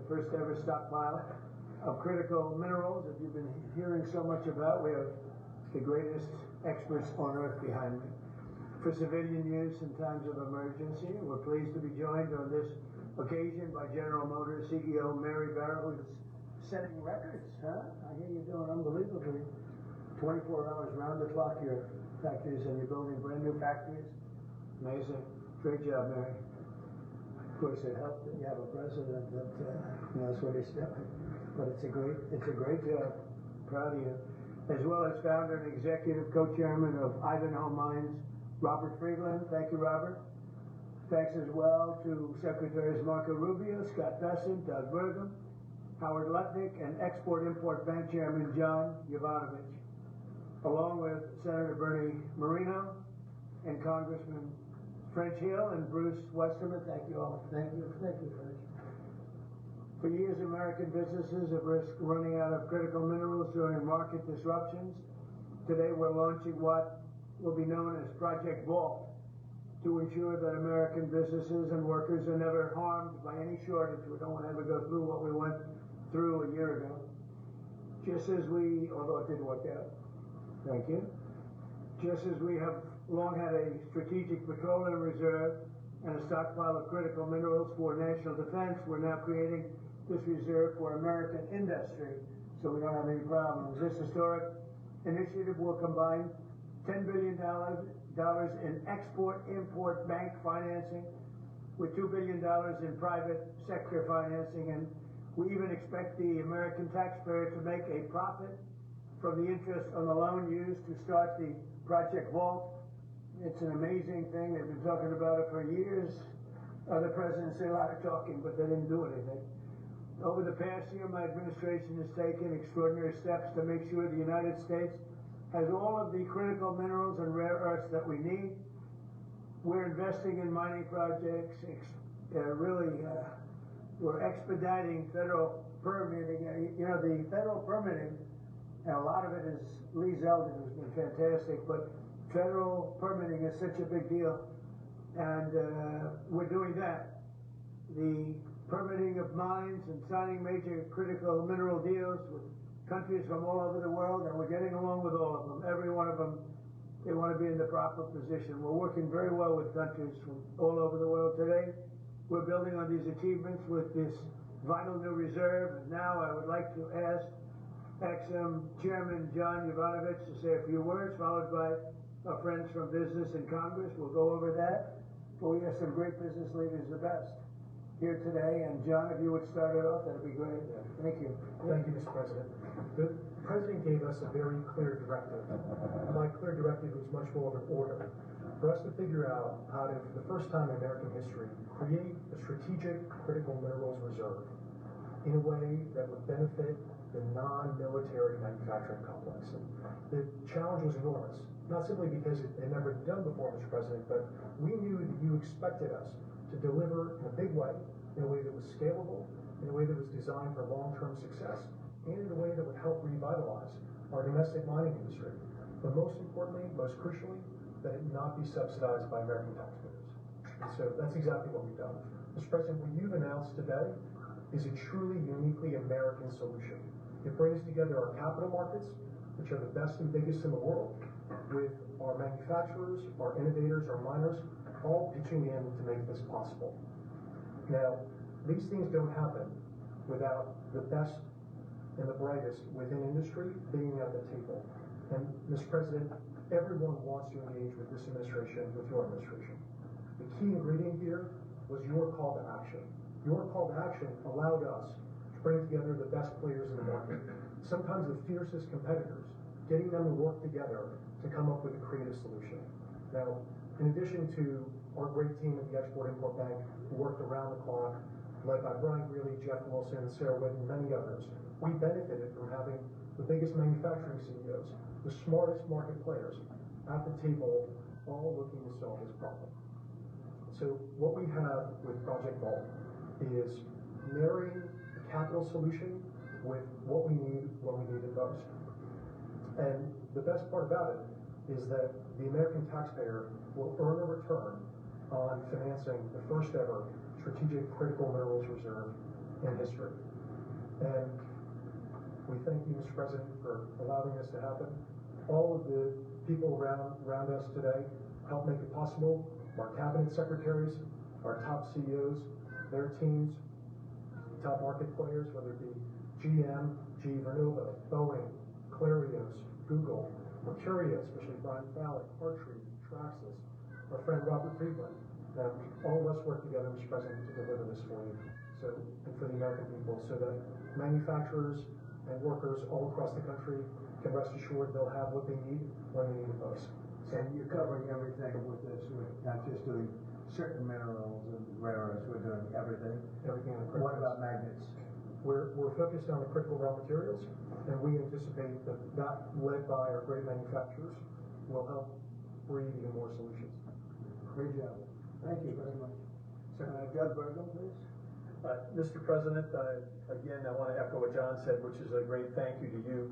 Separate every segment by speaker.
Speaker 1: first ever stockpile of critical minerals that you've been hearing so much about. We have the greatest experts on earth behind me for civilian use in times of emergency. We're pleased to be joined on this occasion by General Motors CEO Mary Barra, who's setting records, huh? I hear you're doing unbelievably. 24 hours round the clock, your factories, and you're building brand new factories. Amazing. Great job, Mary. Of course, it helped that you have a president that knows what he's doing. But it's a great job. Proud of you. As well as founder and executive co-chairman of Ivanhoe Mines, Robert Friedland. Thank you, Robert. Thanks as well to Secretaries Marco Rubio, Scott Bessent, Doug Burgum, Howard Lutnick, and Export-Import Bank Chairman John Yovanovitch, along with Senator Bernie Moreno and Congressman French Hill and Bruce Westerman. Thank you all. Thank you, French. For years, American businesses have risked running out of critical minerals during market disruptions. Today, we're launching what will be known as Project Vault to ensure that American businesses and workers are never harmed by any shortage. We don't want to ever go through what we went through a year ago. Just as we, although it didn't work out, thank you. Just as we have long had a strategic petroleum reserve and a stockpile of critical minerals for national defense, we're now creating this reserve for American industry so we don't have any problems. This historic initiative will combine $10 billion in export-import bank financing with $2 billion in private sector financing, and we even expect the American taxpayer to make a profit from the interest on the loan used to start the Project Vault. It's an amazing thing. They've been talking about it for years. Other presidents did a lot of talking, but they didn't do anything. Over the past year, my administration has taken extraordinary steps to make sure the United States has all of the critical minerals and rare earths that we need. We're investing in mining projects. We're expediting federal permitting. The federal permitting, and a lot of it is Lee Zeldin, who's been fantastic, but federal permitting is such a big deal, and we're doing that. The permitting of mines and signing major critical mineral deals with countries from all over the world, and we're getting along with all of them. Every one of them, they want to be in the proper position. We're working very well with countries from all over the world today. We're building on these achievements with this vital new reserve. And now I would like to ask Exim Chairman John Yovanovitch to say a few words, followed by our friends from business and Congress. We'll go over that. But we have some great business leaders, the best, here today. And John, if you would start it off, that'd be great. Thank you.
Speaker 2: Thank you, Mr. President. The President gave us a very clear directive. My clear directive was much more of an order for us to figure out how to, for the first time in American history, create a strategic critical minerals reserve in a way that would benefit the non-military manufacturing complex. And the challenge was enormous, not simply because it had never been done before, Mr. President, but we knew that you expected us to deliver in a big way, in a way that was scalable, in a way that was designed for long-term success, and in a way that would help revitalize our domestic mining industry. But most importantly, most crucially, that it not be subsidized by American taxpayers. And so that's exactly what we've done. Mr. President, what you've announced today is a truly uniquely American solution. It brings together our capital markets, which are the best and biggest in the world, with our manufacturers, our innovators, our miners, all pitching in to make this possible. Now, these things don't happen without the best and the brightest within industry being at the table. And Mr. President, everyone wants to engage with this administration, with your administration. The key ingredient here was your call to action. Your call to action allowed us to bring together the best players in the market, sometimes the fiercest competitors, getting them to work together to come up with a creative solution. Now, in addition to our great team at the Export-Import Bank, who worked around the clock, led by Brian Greeley, Jeff Wilson, Sarah Whitten, and many others, we benefited from having the biggest manufacturing CEOs, the smartest market players at the table, all looking to solve this problem. So what we have with Project Vault is marrying the capital solution with what we need when we need it most. And the best part about it is that the American taxpayer will earn a return on financing the first ever strategic critical minerals reserve in history. And we thank you, Mr. President, for allowing this to happen. All of the people around us today help make it possible. Our cabinet secretaries, our top CEOs, their teams, top market players, whether it be GM, GE Vernova, Boeing, Clarios, Google, Mercuria, especially Brian Fallick, Archery, Traxxas, our friend Robert Friedland. All of us work together, Mr. President, to deliver this for you, and for the American people, so that manufacturers and workers all across the country can rest assured they'll have what they need when they need it most.
Speaker 1: And you're covering everything with this. We're not just doing certain minerals and rare earths. We're doing everything.
Speaker 2: Everything on the critical.
Speaker 1: What about magnets?
Speaker 2: We're focused on the critical raw materials, and we anticipate that led by our great manufacturers, will help breed even more solutions.
Speaker 1: Great job. Thank you very much. Doug Burgum, please.
Speaker 3: Mr. President, again, I want to echo what John said, which is a great thank you to you.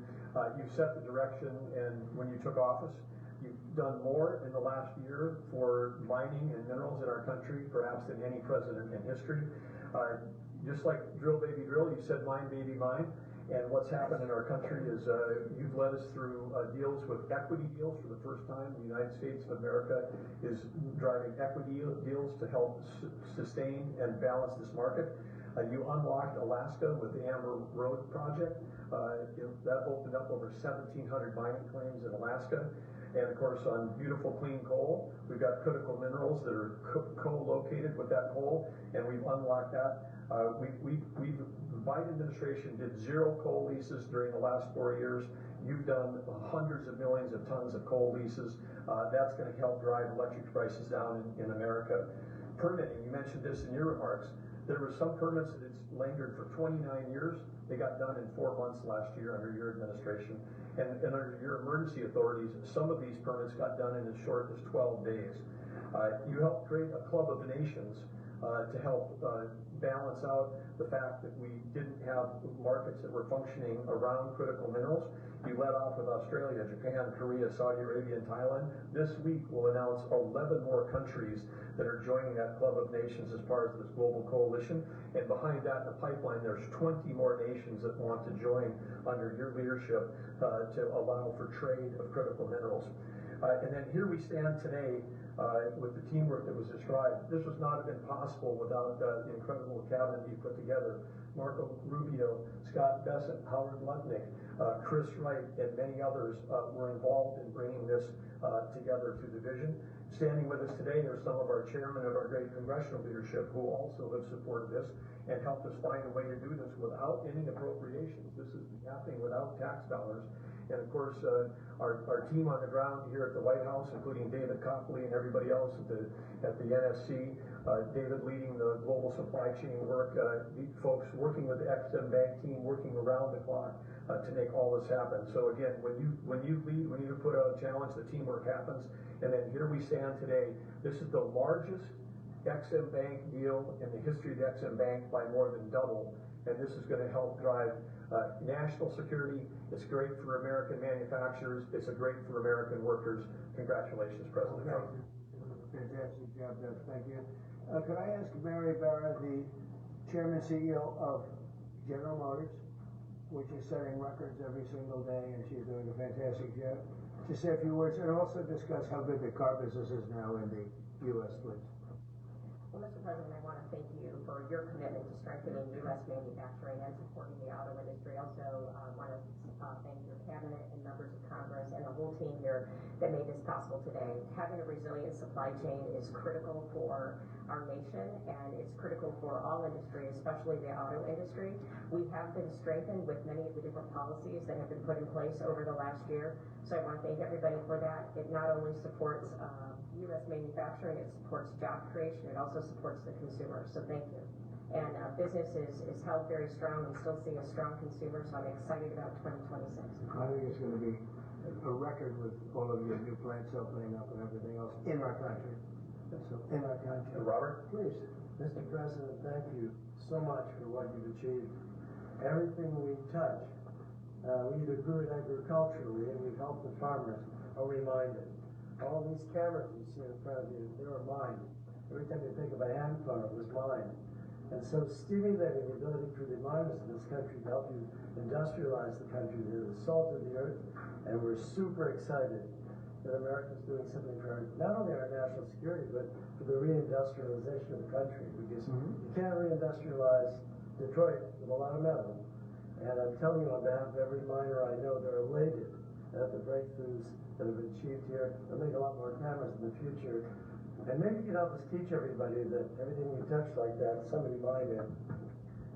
Speaker 3: You've set the direction, and when you took office, you've done more in the last year for mining and minerals in our country, perhaps than any president in history. Just like drill, baby, drill, you said mine, baby, mine. And what's happened in our country is you've led us through deals with equity deals for the first time. The United States of America is driving equity deals to help sustain and balance this market. You unlocked Alaska with the Amber Road project. That opened up over 1,700 mining claims in Alaska. And of course, on beautiful clean coal, we've got critical minerals that are co-located with that coal, and we've unlocked that. The Biden administration did 0 coal leases during the last 4 years. You've done hundreds of millions of tons of coal leases. That's going to help drive electric prices down in America. Permitting, you mentioned this in your remarks. There were some permits that it's lingered for 29 years. They got done in 4 months last year under your administration. And under your emergency authorities, some of these permits got done in as short as 12 days. You helped create a club of nations to help balance out the fact that we didn't have markets that were functioning around critical minerals. You led off with Australia, Japan, Korea, Saudi Arabia, and Thailand. This week we'll announce 11 more countries that are joining that club of nations as part of this global coalition. And behind that in the pipeline, there's 20 more nations that want to join under your leadership to allow for trade of critical minerals. And then here we stand today with the teamwork that was described. This would not have been possible without the incredible cabinet you put together. Marco Rubio, Scott Bessent, Howard Lutnick, Chris Wright, and many others were involved in bringing this together through the vision. Standing with us today are some of our chairmen of our great congressional leadership who also have supported this and helped us find a way to do this without any appropriations. This is happening without tax dollars. And of course, our team on the ground here at the White House, including David Copley and everybody else at the NSC, David leading the global supply chain work, folks working with the Ex-Im Bank team, working around the clock to make all this happen. So again, when you lead, when you put out a challenge, the teamwork happens. And then here we stand today. This is the largest Ex-Im Bank deal in the history of the Ex-Im Bank by more than double. And this is going to help drive national security. It's great for American manufacturers. It's great for American workers. Congratulations, President Trump.
Speaker 1: Fantastic job, Doug. Thank you. Could I ask Mary Barra, the Chairman CEO of General Motors, which is setting records every single day, and she's doing a fantastic job, to say a few words and also discuss how good the car business is now in the U.S., please.
Speaker 4: Well, Mr. President, I want to thank you for your commitment to strengthening U.S. manufacturing and supporting the auto industry. Also, I want to thank your cabinet and members of Congress and the whole team here that made this possible today. Having a resilient supply chain is critical for our nation, and it's critical for all industry, especially the auto industry. We have been strengthened with many of the different policies that have been put in place over the last year. So I want to thank everybody for that. It not only supports U.S. manufacturing, it supports job creation, it also supports the consumer. So thank you. And business is held very strong. We still see a strong consumer, so I'm excited about 2026.
Speaker 1: I think it's going to be a record with all of your new plants opening up and everything else in our country. So in our country.
Speaker 3: Robert?
Speaker 1: Please.
Speaker 5: Mr. President, thank you so much for what you've achieved. Everything we touch, we either grew it agriculturally and we've helped the farmers, are reminded. All these cameras you see in front of you, they were mine. Every time you think of a hand phone, it was mine. And so stimulating the ability for the miners in this country to help you industrialize the country is the salt of the earth. And we're super excited that America's doing something for not only our national security, but for the reindustrialization of the country. Because you can't reindustrialize Detroit with a lot of metal. And I'm telling you on behalf of every miner I know, they're elated at the breakthroughs that have been achieved here. They'll make a lot more cameras in the future. And maybe you can help us teach everybody that everything you touch like that, somebody mined it.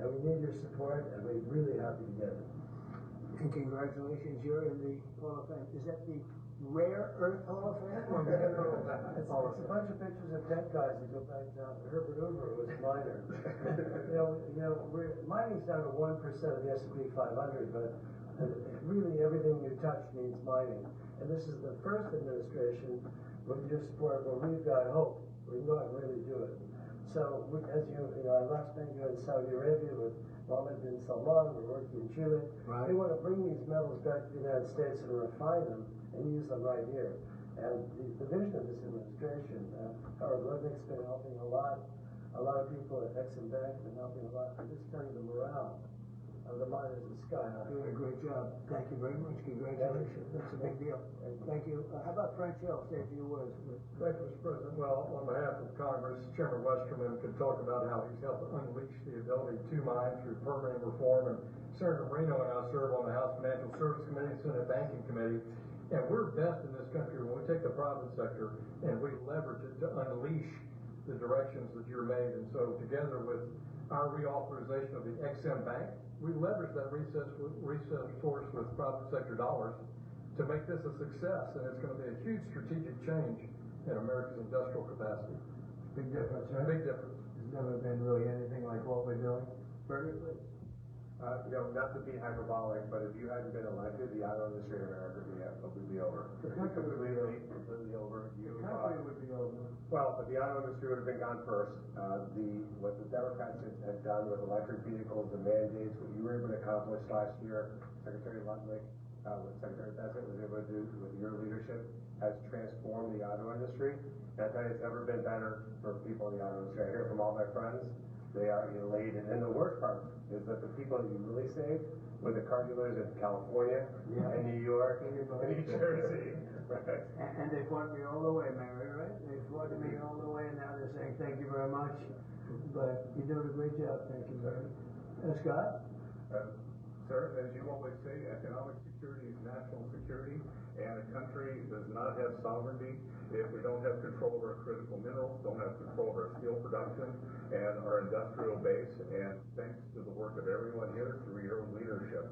Speaker 5: And we need your support, and we're really happy to get it.
Speaker 1: And congratulations, you're in the Hall of Fame. Is that the Rare Earth Hall of Fame? Or
Speaker 5: It's a bunch of pictures of dead guys that go back down. Herbert Hoover was a miner. Mining's down to 1% of the S&P 500, but really everything you touch needs mining. And this is the first administration with your support where we've got hope. We can go out and really do it. So, as I last spent in Saudi Arabia with Mohammed bin Salman. We're working in Chile.
Speaker 1: Right.
Speaker 5: They want to bring these metals back to the United States and refine them and use them right here. And the vision of this administration, Howard Lutnick's been helping a lot. A lot of people at Exim Bank have been helping a lot. I'm just telling you, the morale of the miners is sky high.
Speaker 1: Doing a great job. Thank you very much. Congratulations. That's a big deal. Thank you. How about Frank Hill? Say a few words.
Speaker 3: Thank you, Mr. President. Well, on behalf of Congress, Chairman Westerman could talk about how he's helped unleash the ability to mine through permitting reform, and Senator Marino and I serve on the House Financial Service Committee, Senate Banking Committee, and we're best in this country when we take the private sector and we leverage it to unleash the directions that you're made. And so together with our reauthorization of the Exim Bank, we leverage that resource with private sector dollars to make this a success, and it's going to be a huge strategic change in America's industrial capacity.
Speaker 1: Big difference, right?
Speaker 3: Big difference.
Speaker 1: There's never been really anything like what we're doing. Very good.
Speaker 6: Not to be hyperbolic, but if you hadn't been elected, the auto industry in America would be over.
Speaker 1: The country would be over.
Speaker 6: Completely over.
Speaker 1: The country would be over.
Speaker 6: Well, but the auto industry would have been gone first. What the Democrats had done with electric vehicles, the mandates, what you were able to accomplish last year, Secretary Lutnick, what Secretary Bassett was able to do with your leadership, has transformed the auto industry. And I tell you, it's never been better for people in the auto industry. I hear from all my friends, they are elated. And the worst part is that the people that you really saved were the car dealers in California, and New York, and New Jersey. Right.
Speaker 1: And they fought me all the way, Mary, right? They fought me all the way, and now they're saying thank you very much. But you're doing a great job. Thank you very much. Scott?
Speaker 7: Sir, as you always say, economic security is national security, and a country does not have sovereignty if we don't have control of our critical minerals, don't have control of our steel production and our industrial base. And thanks to the work of everyone here through your leadership,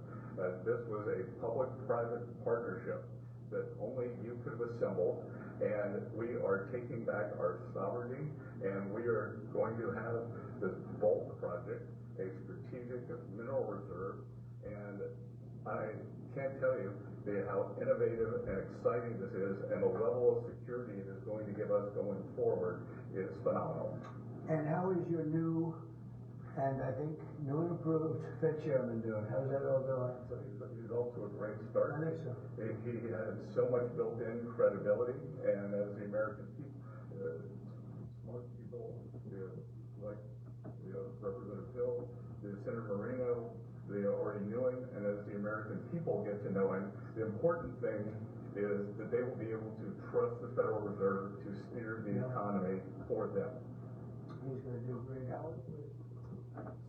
Speaker 7: this was a public-private partnership that only you could have assembled, and we are taking back our sovereignty, and we are going to have this bulk project, a strategic mineral reserve. And I can't tell you how innovative and exciting this is, and the level of security it is going to give us going forward is phenomenal.
Speaker 1: And how is your new, and I think new and improved Fed chairman doing? How's that all going?
Speaker 7: So he's off to a great start.
Speaker 1: I think so.
Speaker 7: He has so much built-in credibility, and as the American people, smart people, like Representative Hill, Senator Marino, they already knew him, and as the American people get to know him, the important thing is that they will be able to trust the Federal Reserve to steer the economy for them.
Speaker 1: He's going to do great. Howard?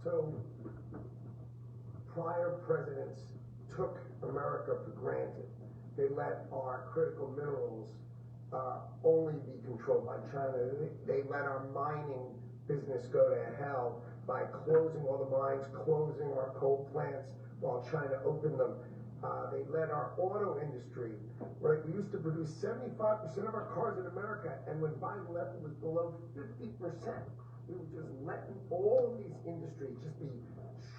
Speaker 8: So, prior presidents took America for granted. They let our critical minerals only be controlled by China. They let our mining business go to hell by closing all the mines, closing our coal plants while China opened them. They let our auto industry, right? We used to produce 75% of our cars in America, and when Biden left, it was below 50%. We were just letting all of these industries just be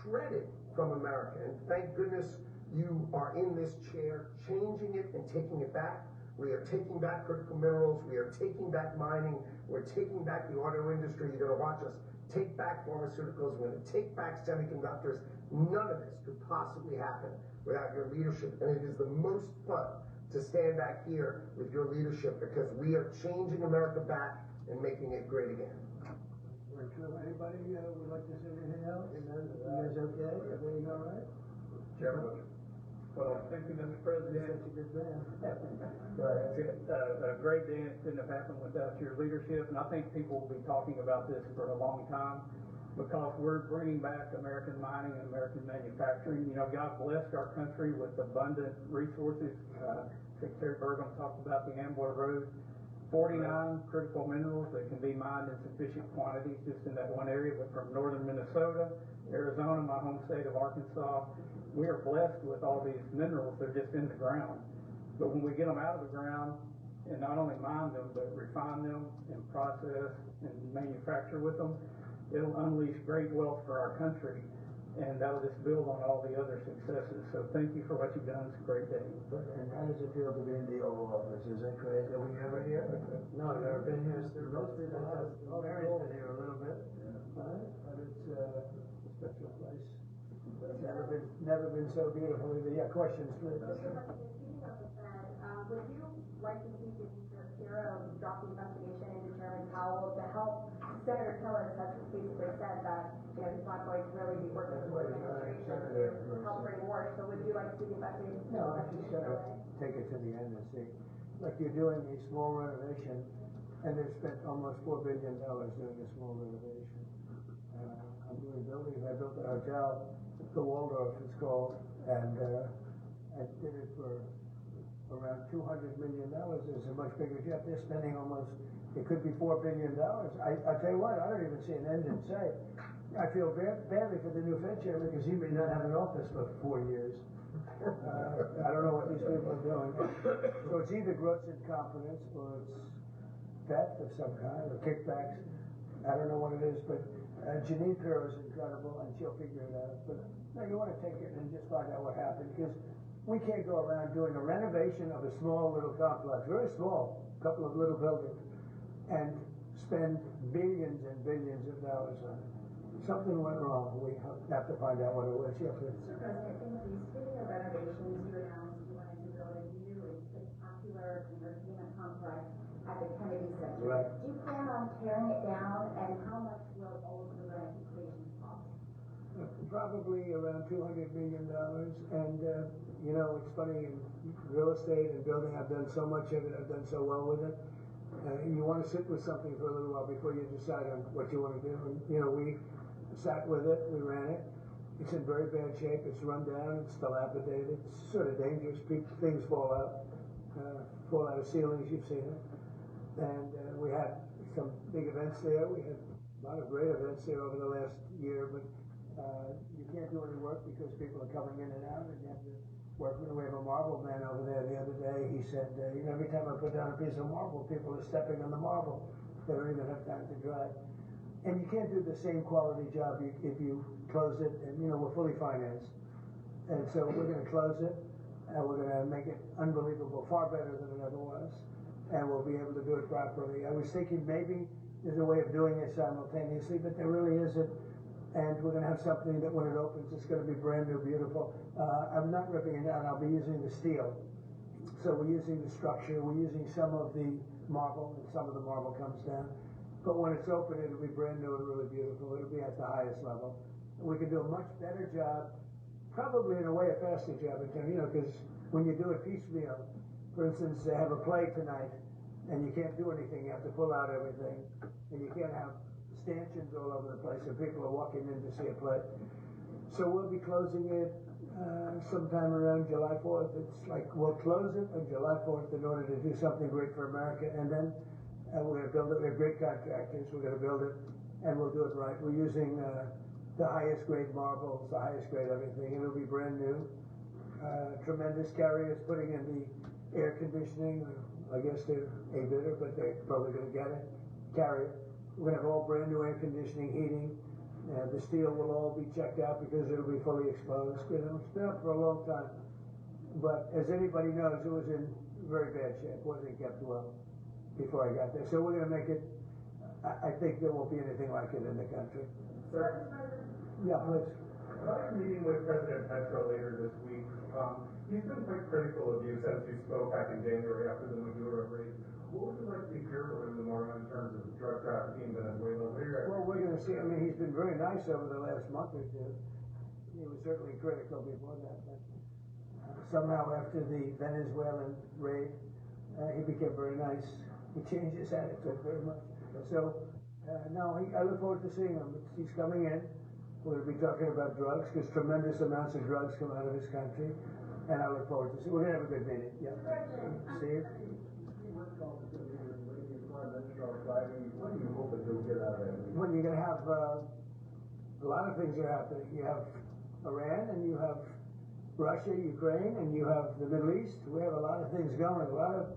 Speaker 8: shredded from America. And thank goodness you are in this chair, changing it and taking it back. We are taking back critical minerals. We are taking back mining. We're taking back the auto industry. You're going to watch us take back pharmaceuticals. We're going to take back semiconductors. None of this could possibly happen without your leadership. And it is the most fun to stand back here with your leadership because we are changing America back and making it great again.
Speaker 1: been true. Anybody would like to say anything else? You guys okay? Everything all right?
Speaker 3: Chairman. Well, thank you, Mr. President.
Speaker 1: You're such a good man.
Speaker 3: It's a great day, and it couldn't have happened without your leadership, and I think people will be talking about this for a long time, because we're bringing back American mining and American manufacturing. You know, God blessed our country with abundant resources. Secretary Burgum talked about the Amboy Road. 49 critical minerals that can be mined in sufficient quantities just in that one area, but from northern Minnesota, Arizona, my home state of Arkansas, we are blessed with all these minerals. They're just in the ground. But when we get them out of the ground and not only mine them, but refine them and process and manufacture with them, it'll unleash great wealth for our country, and that'll just build on all the other successes. So thank you for what you've done. It's a great day.
Speaker 1: And how does it feel to be in the Oval Office? Is that crazy? Are we ever here?
Speaker 5: No, I've never been here.
Speaker 1: Most people have. Mary's been here a little bit, but it's a special place. Never been so beautiful either. Yeah, questions, please.
Speaker 9: Speaking of the Fed, would you like to see Mr. Hero drop the investigation into Chairman Powell to help Senator Tillis has basically said that he's not going to really be working with the administration to help bring war. So would you like to see the investigation?
Speaker 1: No, I just take it to the end and see. Like you're doing a small renovation, and they've spent almost $4 billion doing a small renovation. I'm doing buildings. I built a hotel, the Waldorf it's called, and I did it for around $200 million. It's a much bigger job. They're spending almost, it could be $4 billion. I tell you what, I don't even see an end in sight. I feel badly for the new Fed chairman because he may not have an office for 4 years. I don't know what these people are doing. So it's either growth incompetence or it's theft of some kind or kickbacks. I don't know what it is, but Janine Pirro is incredible and she'll figure it out. But no, you want to take it and just find out what happened, because we can't go around doing a renovation of a small little complex, very small, couple of little buildings, and spend billions and billions of dollars on it. Something went wrong. We have to find out what it was. Yeah, please.
Speaker 9: Mr. President, speaking of renovations, you announced you wanted to build a new and spectacular entertainment complex at the Kennedy Center.
Speaker 1: Right.
Speaker 9: Do you plan on tearing it down, and how much will all of the renovations cost?
Speaker 1: Probably around $200 million. And, you know, it's funny, in real estate and building, I've done so much of it, I've done so well with it. You want to sit with something for a little while before you decide on what you want to do. And, you know, we sat with it, we ran it. It's in very bad shape, it's run down, it's dilapidated, it's sort of dangerous. Things fall out of ceilings, you've seen it. And we had some big events there. We had a lot of great events there over the last year, but you can't do any work because people are coming in and out, and you have to work with. We have a marble man over there the other day. He said, you know, every time I put down a piece of marble, people are stepping on the marble. They don't even have time to dry. And you can't do the same quality job if you close it, and, you know, we're fully financed. And so we're going to close it, and we're going to make it unbelievable, far better than it ever was, and we'll be able to do it properly. I was thinking maybe there's a way of doing it simultaneously, but there really isn't. And we're going to have something that when it opens, it's going to be brand new, beautiful. I'm not ripping it down. I'll be using the steel. So we're using the structure. We're using some of the marble, and some of the marble comes down. But when it's open, it'll be brand new and really beautiful. It'll be at the highest level. We can do a much better job, probably in a way a faster job, you know, because when you do it piecemeal, for instance, they have a play tonight, and you can't do anything. You have to pull out everything, and you can't have stanchions all over the place, and people are walking in to see a play. So we'll be closing it sometime around July 4th. It's like we'll close it on July 4th in order to do something great for America, and then we're going to build it. We have great contractors. We're going to build it, and we'll do it right. We're using the highest grade marbles, the highest grade everything. It'll be brand new. Tremendous carriers putting in the air conditioning. I guess they're a bidder, but they're probably going to get it. Carrier. We're going to have all brand new air conditioning, heating. The steel will all be checked out because it'll be fully exposed. You know, it's been up for a long time. But as anybody knows, it was in very bad shape. It wasn't kept well before I got there. So we're going to make it, I think there won't be anything like it in the country.
Speaker 9: Sir?
Speaker 1: Yeah, please.
Speaker 10: After meeting with President Petro later this week, he's been quite critical of you since you spoke back in January after the Maduro raid What would you like to hear from him tomorrow in terms of drug trafficking in Venezuela? What are your
Speaker 1: Well, we're gonna see, I mean, he's been very nice over the last month or two. He was certainly critical before that, but somehow after the Venezuelan raid, he became very nice. He changed his attitude very much. So, no, I look forward to seeing him. He's coming in. We're going to be talking about drugs, because tremendous amounts of drugs come out of his country. And I look forward to see. We're going to have a good meeting. Yeah. Steve?
Speaker 10: What do you hope that you'll get out of it?
Speaker 1: Well, you're going to have a lot of things are happening. You have Iran, and you have Russia, Ukraine, and you have the Middle East. We have a lot of things going. A lot of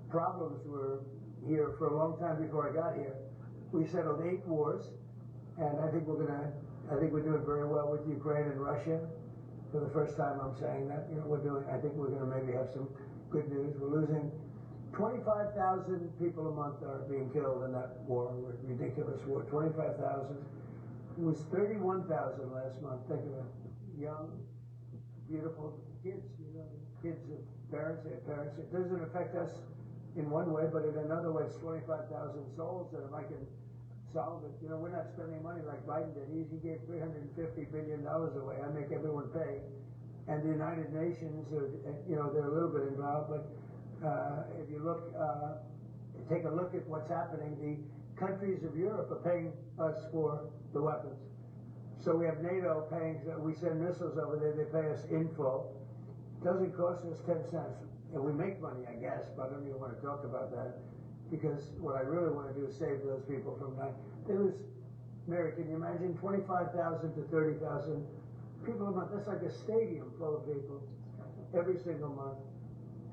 Speaker 1: problems were here for a long time before I got here. We settled 8 wars, and I think we're doing very well with Ukraine and Russia. For the first time, I'm saying that. You know, I think we're going to maybe have some good news. We're losing 25,000 people a month are being killed in that war, ridiculous war. 25,000. It was 31,000 last month. Think of it. Young, beautiful kids, you know, kids of parents, their parents. It doesn't affect us in one way, but in another way, it's 25,000 souls that if I can solve it, you know, we're not spending money like Biden did. He gave $350 billion away. I make everyone pay. And the United Nations, you know, they're a little bit involved, but if you look, take a look at what's happening, the countries of Europe are paying us for the weapons. So we have NATO paying, we send missiles over there, they pay us in full. It doesn't cost us 10 cents. And we make money, I guess, but I don't even want to talk about that. Because what I really want to do is save those people from dying. Mary, can you imagine 25,000 to 30,000 people a month? That's like a stadium full of people every single month.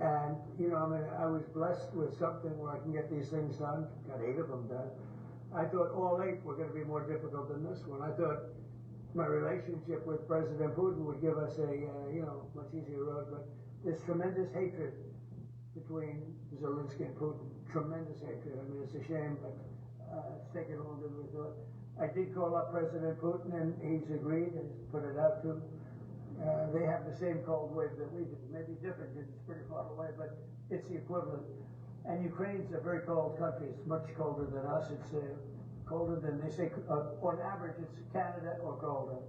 Speaker 1: And, you know, I mean, I was blessed with something where I can get these things done. Got 8 of them done. I thought all 8 were going to be more difficult than this one. I thought my relationship with President Putin would give us a, you know, much easier road. But there's tremendous hatred between Zelensky and Putin. Tremendous hatred. I mean, it's a shame, but it's taken longer than we thought. I did call up President Putin, and he's agreed and put it out to him. They have the same cold wave that we do. Maybe different because it's pretty far away, but it's the equivalent. And Ukraine's a very cold country. It's much colder than us. It's colder than, they say, on average, it's Canada or colder.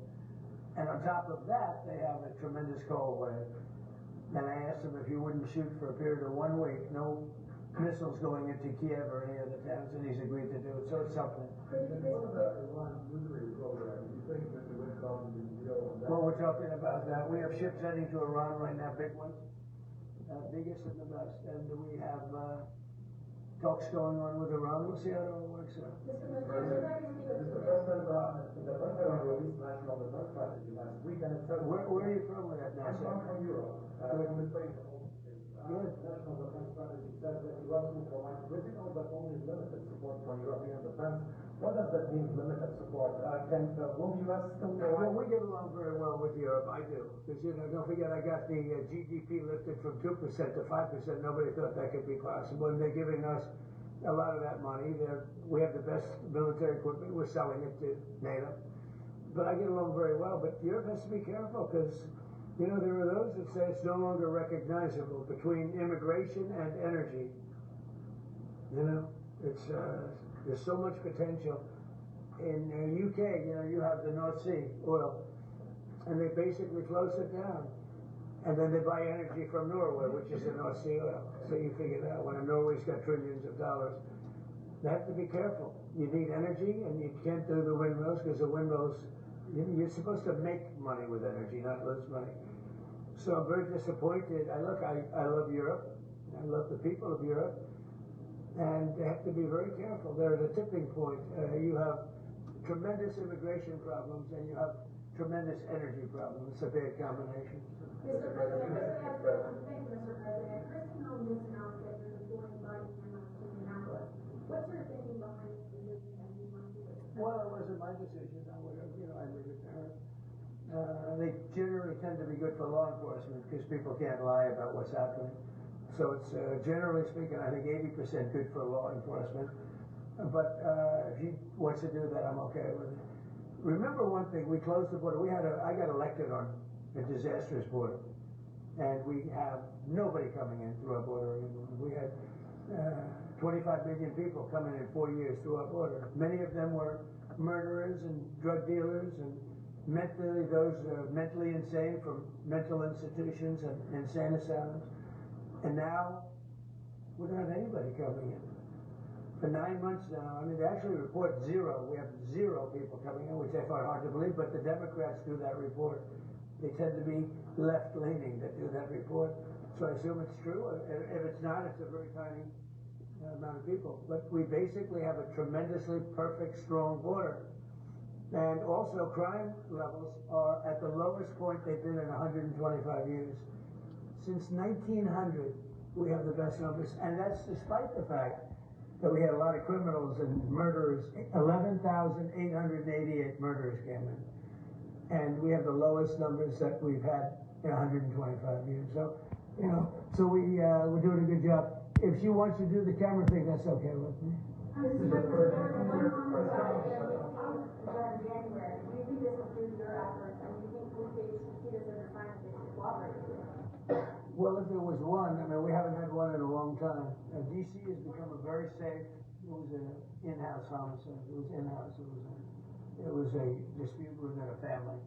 Speaker 1: And on top of that, they have a tremendous cold wave. And I asked him if he wouldn't shoot for a period of 1 week, no missiles going into Kiev or any other towns, and he's agreed to do it. So it's something.
Speaker 10: What about Iran's nuclear program? Do you think that the West Coast will deal with that?
Speaker 1: Well, we're talking about that. We have ships heading to Iran right now, big ones, biggest and the best, and we have talks going on with Iran. We'll see how it all works out.
Speaker 10: Mr. President, the President released National Defense Strategy last week, and it says...
Speaker 1: Where are you from with that now,
Speaker 10: I'm
Speaker 1: sir?
Speaker 10: from Europe. From the States.
Speaker 1: Good.
Speaker 10: National Defense Strategy says that Europe will provide critical but only limited support for European defense. What does that mean, limited support? Will the U.S. still provide?
Speaker 1: Well, we get along very well with Europe. I do. Because, you know, don't forget, I got the GDP lifted from 2% to 5%. Nobody thought that could be possible. And they're giving us a lot of that money. We have the best military equipment. We're selling it to NATO. But I get along very well. But Europe has to be careful because, you know, there are those that say it's no longer recognizable between immigration and energy. You know, it's there's so much potential. In UK, you know, you have the North Sea oil, and they basically close it down. And then they buy energy from Norway, which is the North Sea oil. So you figure that when Norway's got trillions of dollars. They have to be careful. You need energy, and you can't do the windmills because the windmills, you're supposed to make money with energy, not lose money. So I'm very disappointed. I love Europe. I love the people of Europe. And they have to be very careful. They're at a tipping point. You have tremendous immigration problems, and you have tremendous energy problems. It's a bad combination.
Speaker 9: Mr. President, thank you, Mr. President. Kristen Home just announced that you're supporting Biden to Minneapolis. What's your thinking behind this decision that you want to do it?
Speaker 1: Well, it wasn't my decision. I would have, you know, I leave it to her. They generally tend to be good for law enforcement because people can't lie about what's happening. So it's generally speaking, I think 80% good for law enforcement. But if he wants to do that, I'm okay with it. Remember one thing: we closed the border. I got elected on a disastrous border, and we have nobody coming in through our border anymore. We had 25 million people coming in 4 years through our border. Many of them were murderers and drug dealers and mentally insane from mental institutions and insane asylums. And now we don't have anybody coming in. For 9 months now, I mean, they actually report zero. We have 0 people coming in, which I find hard to believe, but the Democrats do that report. They tend to be left-leaning that do that report. So I assume it's true. If it's not, it's a very tiny amount of people. But we basically have a tremendously perfect, strong border. And also crime levels are at the lowest point they've been in 125 years. Since 1900, we have the best numbers. And that's despite the fact that we had a lot of criminals and murderers. 11,888 murderers came in. And we have the lowest numbers that we've had in 125 years. So, we're doing a good job. If she wants to do the camera thing, that's okay with me.
Speaker 9: January, do you think this will do your efforts, and do you think blue states see this as a sign that they should cooperate with you?
Speaker 1: Well, if there was one, I mean, we haven't had one in a long time. D.C. has become a very safe. It was an in-house homicide. It was in-house. It was a dispute within a family.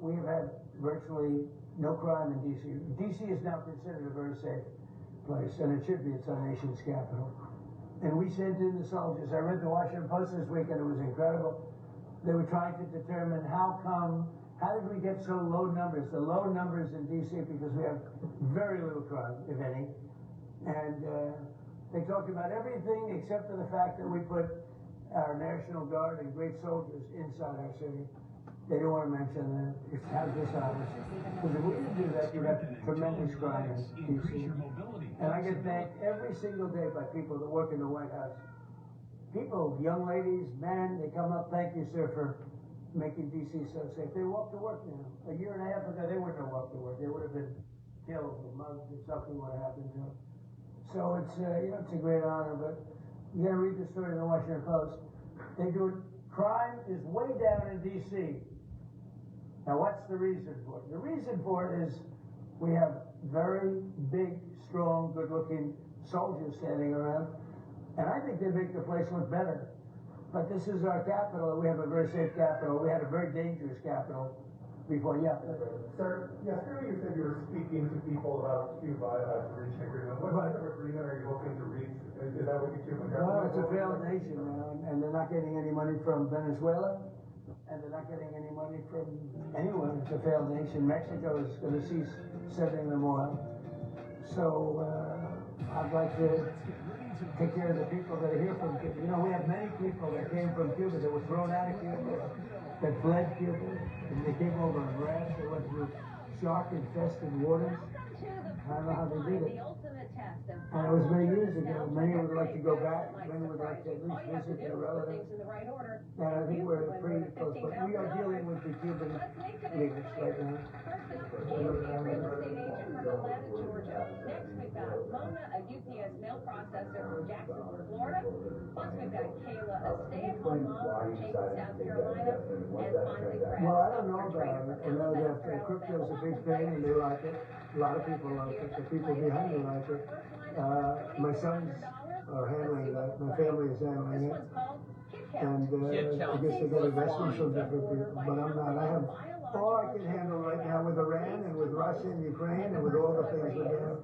Speaker 1: We have had virtually no crime in D.C. D.C. is now considered a very safe place, and it should be. It's our nation's capital. And we said to the soldiers, I read the Washington Post this week, and it was incredible. They were trying to determine how did we get so low numbers? The low numbers in D.C. because we have very little crime, if any. And they talked about everything except for the fact that we put our National Guard and great soldiers inside our city. They didn't want to mention that. It's how dishonest. Because if we didn't do that, you'd have tremendous crime in D.C. And I get thanked every single day by people that work in the White House. People, young ladies, men, they come up, thank you, sir, for making D.C. so safe. They walk to work now. A year and a half ago, they wouldn't have walked to work. They would have been killed or mugged if something would have happened to them. So it's a great honor, but you got to read the story in the Washington Post. They do it. Crime is way down in D.C. Now, what's the reason for it? The reason for it is we have very big, strong, good-looking soldiers standing around, and I think they make the place look better. But this is our capital, and we have a very safe capital. We had a very dangerous capital before. Yeah.
Speaker 10: Sir, yesterday you said you were speaking to people about Cuba to reach an agreement. What kind of agreement are you hoping to reach? Is that what the Cuban government?
Speaker 1: Well, it's a failed nation now, and they're not getting any money from Venezuela, and they're not getting any money from anyone. It's a failed nation. Mexico is going to cease sending them oil. So I'd like to take care of the people that are here from Cuba. You know, we have many people that came from Cuba that were thrown out of Cuba, that fled Cuba, and they came over on rafts. They went through shark-infested waters. I don't know how they did it. And it was many years ago. Many would like to go back. Many would like to at least visit their relatives. And I think we're pretty close. But we are dealing with the Cuban leaders right now.
Speaker 11: Next, we've got Mona, a UPS mail processor from Jacksonville, Florida. Plus, we've got Kayla, a stay-at-home mom from Chapin, South Carolina. And finally, Brad.
Speaker 1: Well, I don't know about it. I know that crypto's a big thing, and they like it. A lot of people like it. The people behind me like it. My sons are handling that. My family is handling it. And I guess they get investments from different people, but I'm not. I have all I can handle right now with Iran and with Russia and Ukraine and with all the things we're doing.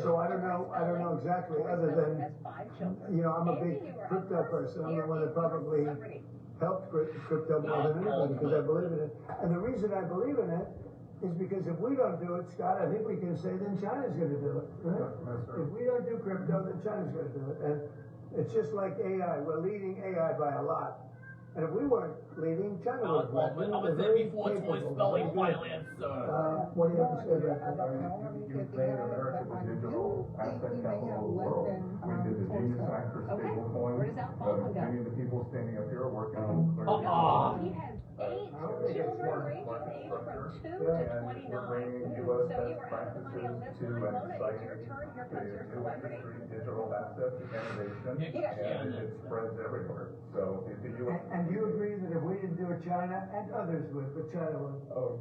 Speaker 1: So I don't know exactly, other than, I'm a big crypto person. I'm the one that probably helped crypto more than anybody because I believe in it. And the reason I believe in it is because if we don't do it, Scott, I think we can say then China's going to do it. Right? If we don't do crypto, then China's going to do it. And it's just like AI. We're leading AI by a lot. And if we weren't leading, China would have led.
Speaker 12: I was there before toy spelling violence.
Speaker 1: What do you have to say about that?
Speaker 13: You made America the digital asset capital of the world. We did the Genius Act for stablecoin. Many of the people standing up here are working on
Speaker 11: He has 8 children ranging age from 2 to 29.
Speaker 13: We're bringing U.S. best practices to and citing the new industry digital asset innovation, and it spreads everywhere. So if the U.S.
Speaker 1: And do you agree that if we didn't do it, China and others would, but China would?
Speaker 13: Oh,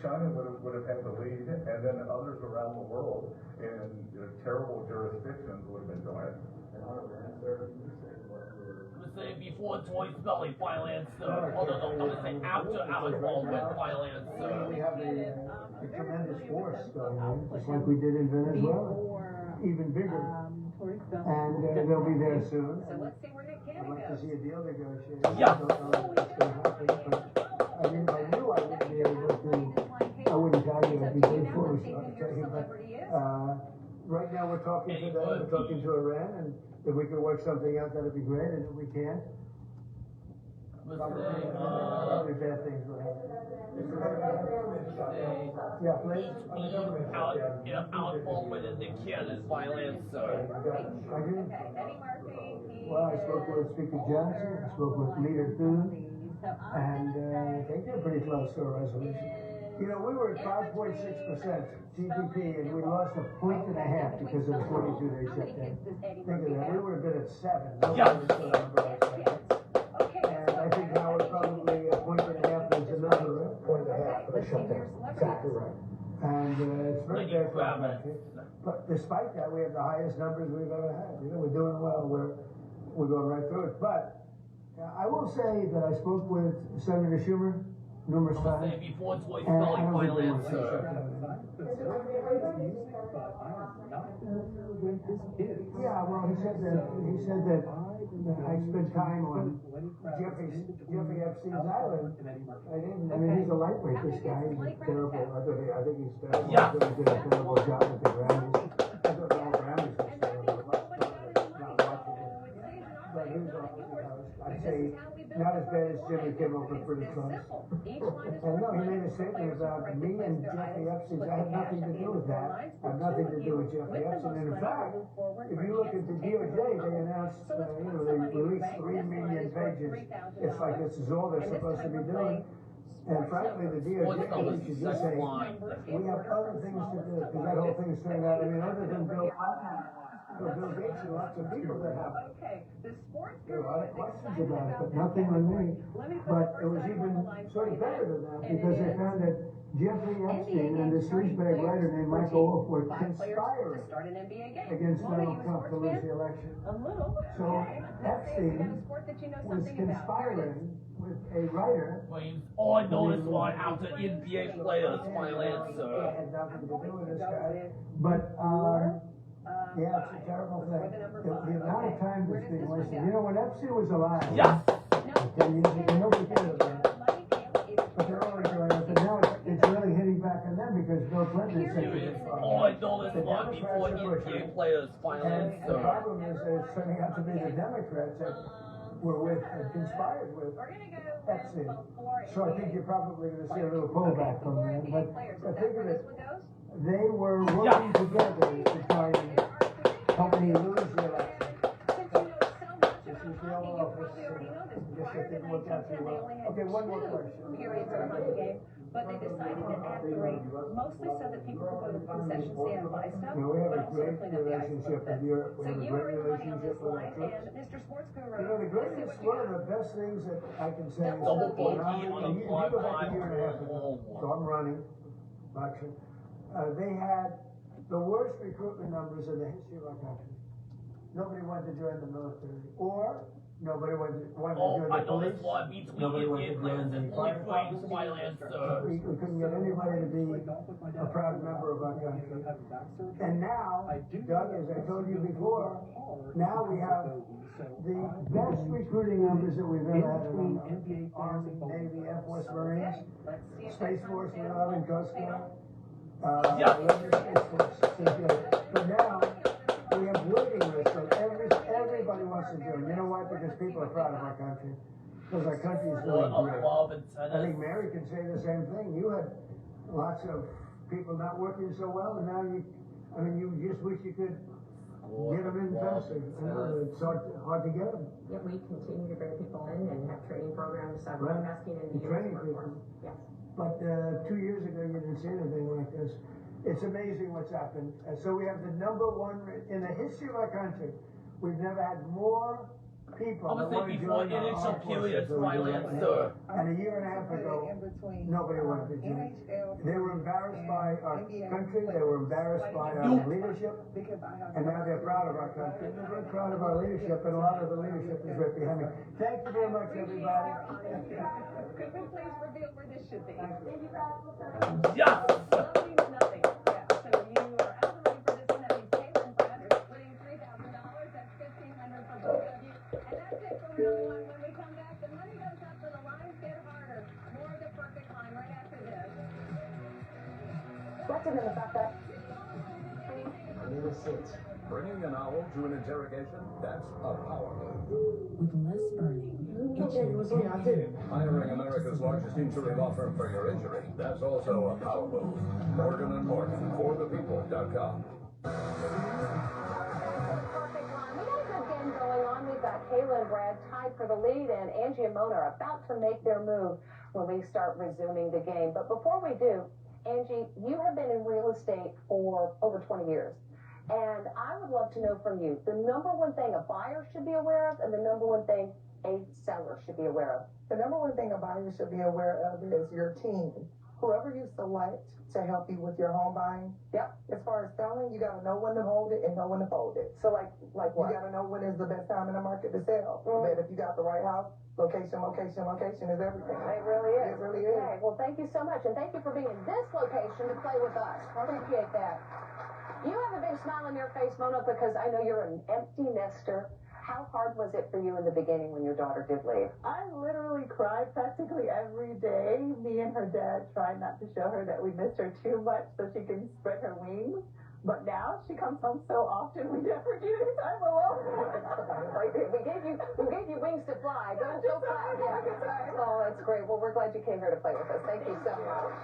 Speaker 13: China would have had the lead, and then others around the world in terrible jurisdictions would have been doing it.
Speaker 12: Say before Toy Spelling violence, although I'm going to say after Alec Lueders violence.
Speaker 1: We have a tremendous force going on, just like we did in Venezuela, even bigger. And they'll be there soon.
Speaker 11: So let's see where Nick
Speaker 1: I'd
Speaker 11: Cannon
Speaker 1: like to
Speaker 11: goes.
Speaker 1: see a deal negotiated.
Speaker 12: Yeah.
Speaker 1: I don't know if it's going to happen, but I mean, I knew I wouldn't be able to. I wouldn't tell you. I'd be very foolish not to tell you. But right now we're talking to them. We're talking to Iran, and if we can work something out, that'd be great. And if we can't, probably bad things will happen. Yeah, please.
Speaker 12: Alec Lueders and Nick Cannon violence.
Speaker 1: I do.
Speaker 11: Eddie Murphy.
Speaker 1: Well, I spoke with Speaker Johnson. I spoke with Leader Thune, and I think they're pretty close to a resolution. You know, we were at 5.6% GDP, and we lost 1.5 points because of the 42-day shutdown. Think of that. We would have been at 7. And I think now we're probably 1.5 points is another 1.5 for the shutdown. Exactly right. And it's very bad for our country. But despite that, we have the highest numbers we've ever had. You know, we're doing well. We're going right through it. But I will say that I spoke with Senator Schumer numerous times.
Speaker 12: Before Toy
Speaker 1: And I
Speaker 12: Spelling
Speaker 1: don't think we
Speaker 12: violence.
Speaker 1: want to see shutdown. Yeah, well, he said that I spent time on Jeffrey Epstein's island. I mean, he's a lightweight, this guy. He's terrible. I think he's terrible.
Speaker 12: Yeah.
Speaker 1: He did a terrible job at the Grammys. I don't know if Grammys was terrible. Not watching it. But he was I'd say not as bad as Jimmy Kimmel, but pretty close. And no, he made a statement about me and Jeffrey Epstein. I have nothing to do with that. I have nothing to do with Jeffrey Epstein. And in fact, if you look at the DOJ, they announced, they released 3 million pages. It's like this is all they're supposed to be doing. And frankly, the DOJ should just say, we have other things to do, because that whole thing is turned out, I mean, other than Bill Gates and lots of people that have a lot of questions about it, but nothing on me. But it was even sort of better than that, because they found that Jeffrey Epstein and this sleazebag writer named Michael Wolff were conspiring against Donald Trump to lose the election. So Epstein was conspiring with a writer.
Speaker 12: All I know is one after NBA players violence.
Speaker 1: Had nothing to do with this guy. But yeah, it's a terrible thing. The amount of time that's being wasted. You know, when Epstein was alive,
Speaker 12: Yes.
Speaker 1: 10 years ago, nobody cared about it. But they're always doing it. But now it's really hitting back on them because Bill Clinton is such a
Speaker 12: All I know is one before NBA players violence.
Speaker 1: And the problem is that it's turning out to be the Democrats that were with and conspired with Epstein. So I think you're probably going to see a little pullback from them. But think of it. They were working together to try and help me lose the election. This is the Oval Office. I guess it didn't work out too well. Okay, one more question.
Speaker 11: But they decided to operate mostly so that people could go to the concession stand and buy stuff.
Speaker 1: No, we have a
Speaker 11: but also
Speaker 1: great
Speaker 11: clean up the ice a
Speaker 1: relationship
Speaker 11: little
Speaker 1: with
Speaker 11: bit.
Speaker 1: Europe. We
Speaker 11: So
Speaker 1: have a
Speaker 11: you
Speaker 1: great
Speaker 11: were everybody on
Speaker 1: relationship
Speaker 11: this
Speaker 1: with our
Speaker 11: line,
Speaker 1: troops.
Speaker 11: and Mr. Sports Guru.
Speaker 1: You know, the greatest, one of the best things that I can say is
Speaker 12: Double
Speaker 1: that when
Speaker 12: bogey on a
Speaker 1: you go back a year and a half ago,
Speaker 12: fly-by
Speaker 1: so I'm running, boxing, they had the worst recruitment numbers in the history of our country. Nobody wanted to join the military, or nobody wanted to join
Speaker 12: I
Speaker 1: the
Speaker 12: know
Speaker 1: police.
Speaker 12: this one between
Speaker 1: Nobody wanted
Speaker 12: NBA
Speaker 1: to
Speaker 12: players
Speaker 1: join
Speaker 12: and
Speaker 1: the
Speaker 12: Toy
Speaker 1: fire
Speaker 12: Spelling violence.
Speaker 1: we couldn't get anybody to be a proud member of our country. And now, Doug, as I told you before, now we have the best recruiting numbers that we've ever had in our Army, Navy, Air Force, Marines, Space Force, we have in Coast Guard. Space Force. But now, we have waiting lists, so everybody wants to join. You know what? Because people are proud of our country. Because our country is doing great. I think Mary can say the same thing. You had lots of people not working so well, and now you just wish you could get them in faster. It's hard to get them.
Speaker 4: Yeah, we continue to bring people in and have training programs, we're
Speaker 1: Right.
Speaker 4: investing in the
Speaker 1: Training
Speaker 4: U.S. workforce.
Speaker 1: people.
Speaker 4: Yes.
Speaker 1: But 2 years ago, you didn't see anything like this. It's amazing what's happened. And so we have the #1 in the history of our country. We've never had more people
Speaker 12: I'm
Speaker 1: that
Speaker 12: gonna
Speaker 1: want
Speaker 12: say
Speaker 1: to
Speaker 12: before
Speaker 1: join our
Speaker 12: initial
Speaker 1: armed
Speaker 12: period
Speaker 1: forces.
Speaker 12: violence, sir.
Speaker 1: And a year and a half ago, nobody wanted to join. They were embarrassed by our country, they were embarrassed by our leadership, and now they're proud of our country. They're very proud of our leadership, and a lot of the leadership is right behind me. Thank you very much, everybody.
Speaker 11: Could we please reveal where this should be?
Speaker 12: Yes!
Speaker 11: Love means nothing. Yeah, so you are out of the money for this one. That means Taylor and Brad are splitting $3,000. That's $1,500 for both of you. And that's it for round one. When we come back, the money goes up, but the lines get harder. More of the perfect line right after this.
Speaker 4: What's it in the fact that
Speaker 14: Bringing an owl to an interrogation, that's a power move.
Speaker 15: With less burning,
Speaker 14: Hiring America's largest injury law firm for your injury, that's also a power move. Morgan & Morgan, forthepeople.com.
Speaker 4: perfect line. We got a good game going on. We've got Kayla and Brad tied for the lead, and Angie and Mona are about to make their move when we start resuming the game. But before we do, Angie, you have been in real estate for over 20 years. And I would love to know from you the number one thing a buyer should be aware of and the number one thing a seller should be aware of.
Speaker 16: The number one thing a buyer should be aware of is your team. Whoever you select to help you with your home buying.
Speaker 4: Yep.
Speaker 16: As far as selling, you gotta know when to hold it and know when to fold it.
Speaker 4: So like what?
Speaker 16: You gotta know when is the best time in the market to sell. But if you got the right house, location is everything.
Speaker 4: It really is.
Speaker 16: It really is.
Speaker 4: Okay, well thank you so much, and thank you for being in this location to play with us. Appreciate that. You have a big smile on your face, Mona, because I know you're an empty nester. How hard was it for you in the beginning when your daughter did leave?
Speaker 17: I literally cried practically every day. Me and her dad tried not to show her that we missed her too much so she can spread her wings. But now she comes home so often, we never get any time alone.
Speaker 4: we gave you wings to fly. Go fly. Yeah. Oh, that's great. Well, we're glad you came here to play with us. Thank you so much.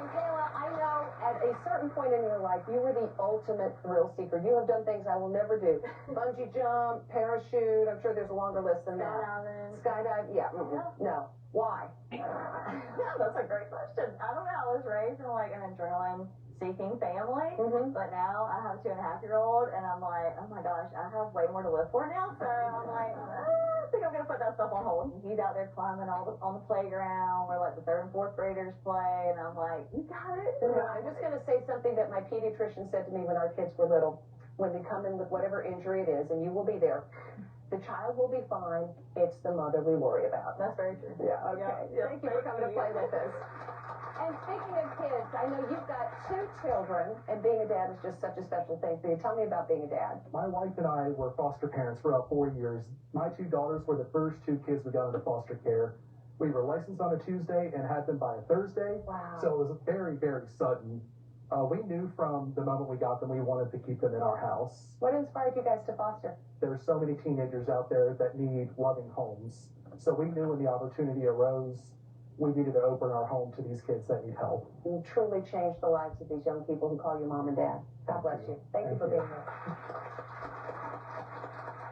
Speaker 4: And Kayla, I know at a certain point in your life, you were the ultimate thrill seeker. You have done things I will never do. Bungee jump, parachute. I'm sure there's a longer list than that. Skydive. Yeah. No. Why?
Speaker 17: That's a great question. I don't know. I was raised in like an adrenaline-seeking family, but now I have a 2.5-year-old, and I'm like, oh my gosh, I have way more to live for now. So I'm like, I think I'm gonna put that stuff on hold. He's out there climbing on the playground where like the 3rd and 4th graders play, and I'm like, you got it.
Speaker 4: I'm just gonna say something that my pediatrician said to me when our kids were little. When they come in with whatever injury it is, and you will be there. The child will be fine. It's the mother we worry about.
Speaker 17: That's very true.
Speaker 4: Yeah, okay.
Speaker 17: Yeah,
Speaker 4: Thank you for coming to play with us. And speaking of kids, I know you've got 2 children, and being a dad is just such a special thing for you. Tell me about being a dad.
Speaker 2: My wife and I were foster parents for about 4 years. My 2 daughters were the first 2 kids we got into foster care. We were licensed on a Tuesday and had them by a Thursday.
Speaker 4: Wow.
Speaker 2: So it was very, very sudden. We knew from the moment we got them we wanted to keep them in our house.
Speaker 4: What inspired you guys to foster?
Speaker 2: There's so many teenagers out there that need loving homes. So we knew when the opportunity arose, we needed to open our home to these kids that need help.
Speaker 4: You truly changed the lives of these young people who call you mom and dad. God bless you. Thank you for being here.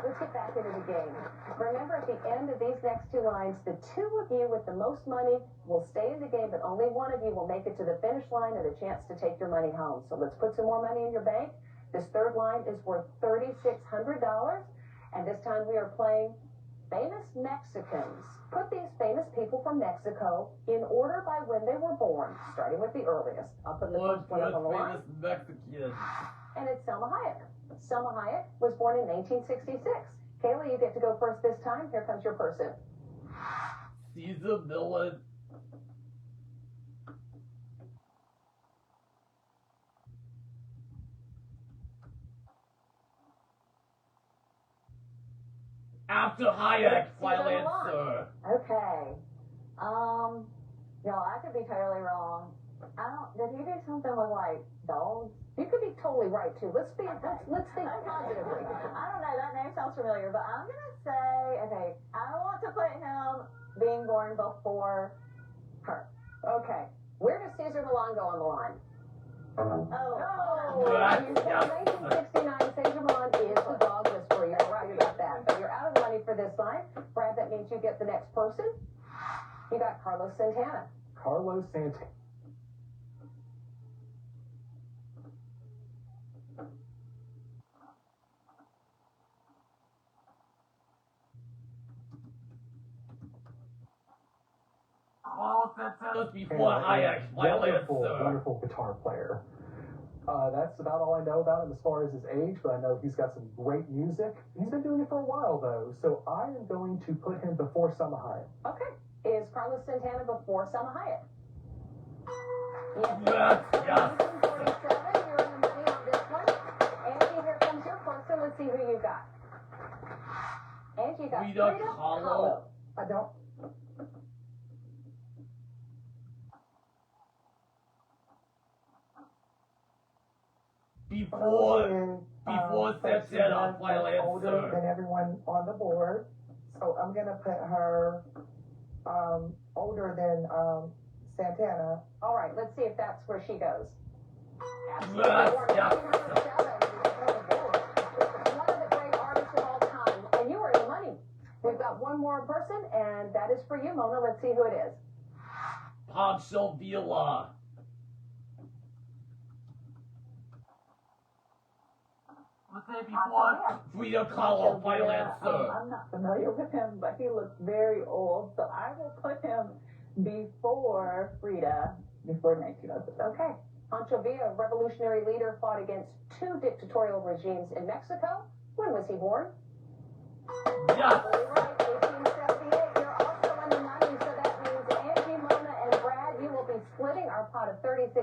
Speaker 4: Let's get back into the game. Remember, at the end of these next 2 lines, the 2 of you with the most money will stay in the game, but only one of you will make it to the finish line and a chance to take your money home. So let's put some more money in your bank. This 3rd line is worth $3,600, and this time we are playing famous Mexicans. Put these famous people from Mexico in order by when they were born, starting with the earliest. I'll put the first one up on the line.
Speaker 12: Mexican?
Speaker 4: And it's Selma Hayek. Selma Hayek was born in 1966. Kayla, you get to go first this time. Here comes your person.
Speaker 12: Caesar Millen. After Hayek, final answer.
Speaker 17: Okay. No, I could be totally wrong. Did he do something with like dogs?
Speaker 4: You could be totally right too. Let's think positively.
Speaker 17: I don't know, that name sounds familiar, but I'm gonna say, okay, I want to put him being born before her.
Speaker 4: Okay. Where does Cesar Millan go on the line?
Speaker 17: Oh.
Speaker 4: In 1969, Cesar Millan is the dog whisperer. You're right about that. But you're out of money for this line. Brad, that means you get the next person. You got Carlos Santana.
Speaker 2: Carlos Santana.
Speaker 12: Just before I violence,
Speaker 2: wonderful guitar player. That's about all I know about him as far as his age, but I know he's got some great music. He's been doing it for a while, though, so I am going to put him before Salma Hayek.
Speaker 4: Okay. Is Carlos Santana before Salma Hayek?
Speaker 12: Yes.
Speaker 4: 47, you're in the money on this one. Angie, here comes your question. Let's see who you got. Angie got Frida Kahlo.
Speaker 16: I don't.
Speaker 12: Before Santana violence,
Speaker 16: older than everyone on the board, so I'm gonna put her older than Santana.
Speaker 4: All right, let's see if that's where she goes.
Speaker 12: Yes.
Speaker 4: One of the great artists of all time, and you are in the money. We've got one more person, and that is for you, Mona. Let's see who it is.
Speaker 12: Pancho Villa. Let's say before Frida Kahlo violence.
Speaker 17: I'm not familiar with him, but he looks very old, so I will put him before Frida, before 1906.
Speaker 4: Okay. Pancho Villa, revolutionary leader, fought against 2 dictatorial regimes in Mexico. When was he born?
Speaker 12: Yes.
Speaker 4: Right, 1878. You're also in the money, so that means Angie, Mona, and Brad, you will be splitting our pot of $3,600.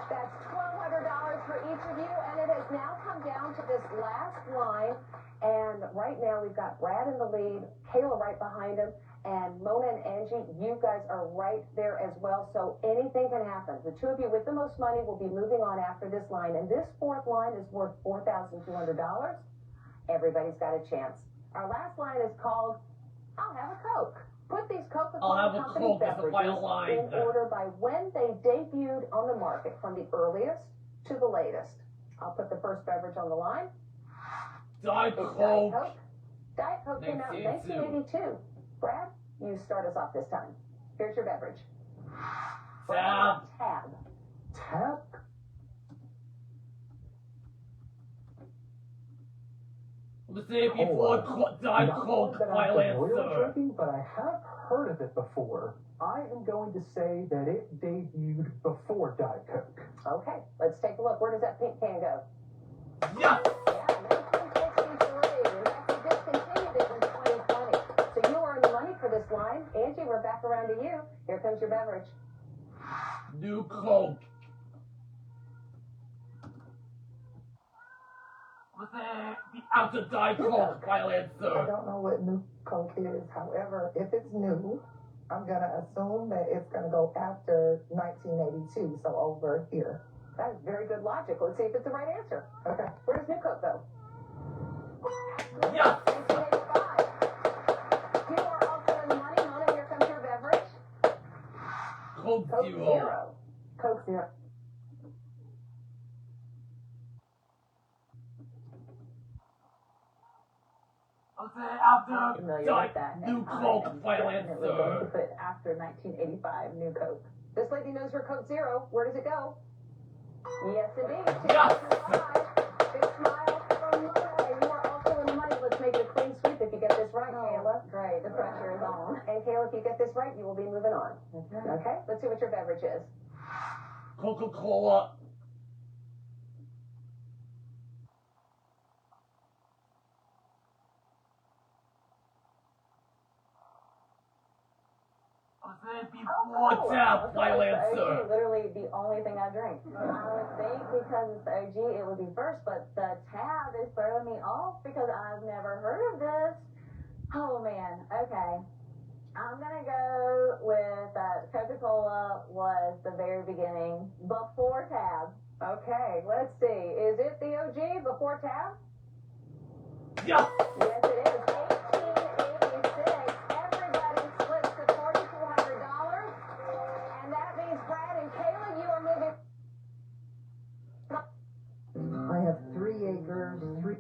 Speaker 4: That's $1,200 for each of you, and it has now come down to this last line. And right now we've got Brad in the lead, Kayla right behind him, and Mona and Angie, you guys are right there as well. So anything can happen. The two of you with the most money will be moving on after this line, and this fourth line is worth $4,200. Everybody's got a chance. Our last line is called I'll Have a Coke. Put these Coca-Cola Company beverages in order by when they debuted on the market, from the earliest to the latest. I'll put the first beverage on the line.
Speaker 12: Diet
Speaker 4: Coke. Diet Coke came out in 1982. Brad, you start us off this time. Here's your beverage.
Speaker 12: Tab.
Speaker 2: Tab?
Speaker 12: Let's say before Diet Coke violence.
Speaker 2: Drinking, but I have heard of it before. I am going to say that it debuted before Diet Coke.
Speaker 4: Okay, let's take a look. Where does that pink can go?
Speaker 12: Yes!
Speaker 4: Yeah, 1963. In fact, we discontinued it in 2020. So you are in the money for this line. Angie, we're back around to you. Here comes your beverage.
Speaker 12: New Coke. Let's say out of Diet Coke violence.
Speaker 16: I don't know what new Coke is. However, if it's new, I'm going to assume that it's going to go after 1982, so over here.
Speaker 4: That is very good logic. Let's see if it's the right answer.
Speaker 16: Okay.
Speaker 4: Where does New Coke go?
Speaker 12: Yes!
Speaker 4: 1985. You are also in the money. Mona, here comes your beverage.
Speaker 12: Coke Zero.
Speaker 16: Coke Zero.
Speaker 12: Let's say after
Speaker 17: Diet
Speaker 12: New Coke violence.
Speaker 17: Definitely going to put after 1985 New Coke.
Speaker 4: This lady knows her Coke Zero. Where does it go? Yes, indeed.
Speaker 12: Yes!
Speaker 4: 2005. Big smile from Mona, and you are also in the money. Let's make it a clean sweep if you get this right, Kayla.
Speaker 17: Great, the pressure is on.
Speaker 4: And Kayla, if you get this right, you will be moving on. Okay? Let's see what your beverage is.
Speaker 12: Coca-Cola. Before Tap violence.
Speaker 17: Literally the only thing I drink. I would think because it's OG it would be first, but the tab is throwing me off because I've never heard of this. Oh man, okay. I'm gonna go with Coca-Cola was the very beginning before tab.
Speaker 4: Okay, let's see. Is it the OG before tab?
Speaker 12: Yes!
Speaker 4: Yes, it is. 1886. Everybody splits to $4,200. And that means Brad and Kayla, you are moving.
Speaker 16: I have 3 acres, 3.